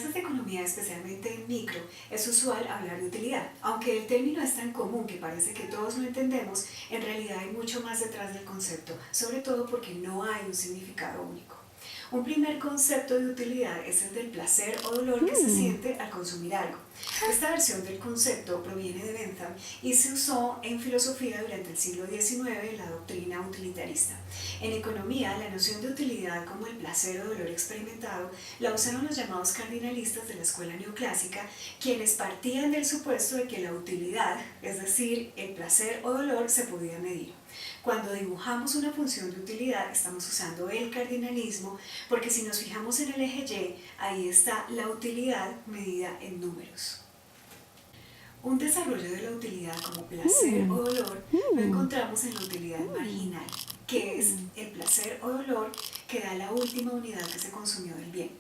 clases de economía, especialmente en micro, es usual hablar de utilidad. Aunque el término es tan común que parece que todos lo entendemos, en realidad hay mucho más detrás del concepto, sobre todo porque no hay un significado único. Un primer concepto de utilidad es el del placer o dolor que se siente al consumir algo. Esta versión del concepto proviene de Bentham y se usó en filosofía durante el siglo XIX en la doctrina utilitarista. En economía, la noción de utilidad como el placer o dolor experimentado la usaron los llamados cardinalistas de la escuela neoclásica, quienes partían del supuesto de que la utilidad, es decir, el placer o dolor, se podía medir. Cuando dibujamos una función de utilidad estamos usando el cardinalismo porque si nos fijamos en el eje Y, ahí está la utilidad medida en números. Un desarrollo de la utilidad como placer o dolor lo encontramos en la utilidad marginal, que es el placer o dolor que da la última unidad que se consumió del bien.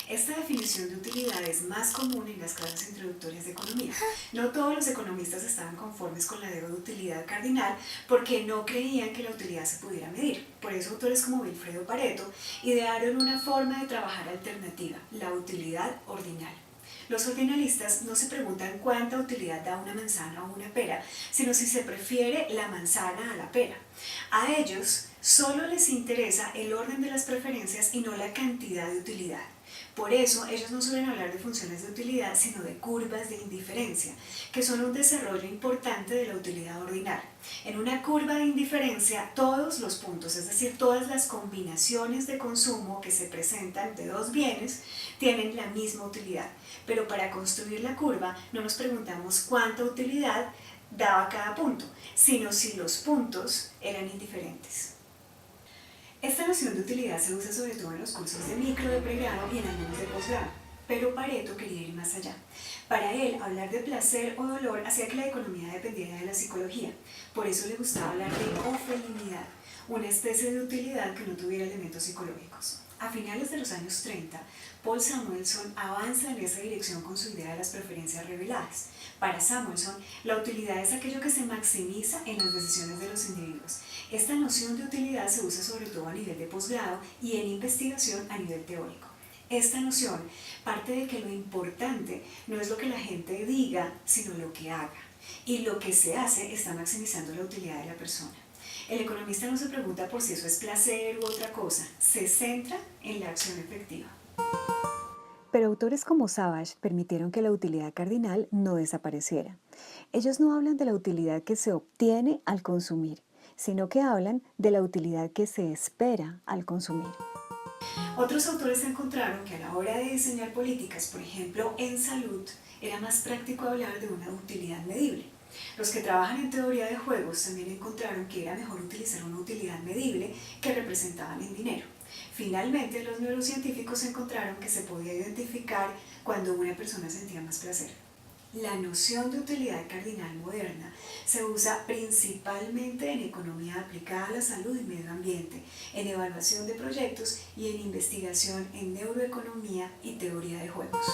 Esta definición de utilidad es más común en las clases introductorias de economía. No todos los economistas estaban conformes con la idea de utilidad cardinal porque no creían que la utilidad se pudiera medir. Por eso autores como Vilfredo Pareto idearon una forma de trabajar alternativa, la utilidad ordinal. Los ordinalistas no se preguntan cuánta utilidad da una manzana o una pera, sino si se prefiere la manzana a la pera. A ellos solo les interesa el orden de las preferencias y no la cantidad de utilidad. Por eso ellos no suelen hablar de funciones de utilidad, sino de curvas de indiferencia, que son un desarrollo importante de la utilidad ordinal. En una curva de indiferencia, todos los puntos, es decir, todas las combinaciones de consumo que se presentan de dos bienes, tienen la misma utilidad. Pero para construir la curva no nos preguntamos cuánta utilidad daba cada punto, sino si los puntos eran indiferentes. Esta noción de utilidad se usa sobre todo en los cursos de micro, de pregrado y en algunos de posgrado, pero Pareto quería ir más allá. Para él, hablar de placer o dolor hacía que la economía dependiera de la psicología. Por eso le gustaba hablar de ofelinidad, una especie de utilidad que no tuviera elementos psicológicos. A finales de los años 30, Paul Samuelson avanza en esa dirección con su idea de las preferencias reveladas. Para Samuelson, la utilidad es aquello que se maximiza en las decisiones de los individuos. Esta noción de utilidad se usa sobre todo a nivel de posgrado y en investigación a nivel teórico. Esta noción parte de que lo importante no es lo que la gente diga, sino lo que haga. Y lo que se hace está maximizando la utilidad de la persona. El economista no se pregunta por si eso es placer u otra cosa, se centra en la acción efectiva. Pero autores como Savage permitieron que la utilidad cardinal no desapareciera. Ellos no hablan de la utilidad que se obtiene al consumir, sino que hablan de la utilidad que se espera al consumir. Otros autores encontraron que a la hora de diseñar políticas, por ejemplo en salud, era más práctico hablar de una utilidad medible. Los que trabajan en teoría de juegos también encontraron que era mejor utilizar una utilidad medible que representaban en dinero. Finalmente, los neurocientíficos encontraron que se podía identificar cuando una persona sentía más placer. La noción de utilidad cardinal moderna se usa principalmente en economía aplicada a la salud y medio ambiente, en evaluación de proyectos y en investigación en neuroeconomía y teoría de juegos.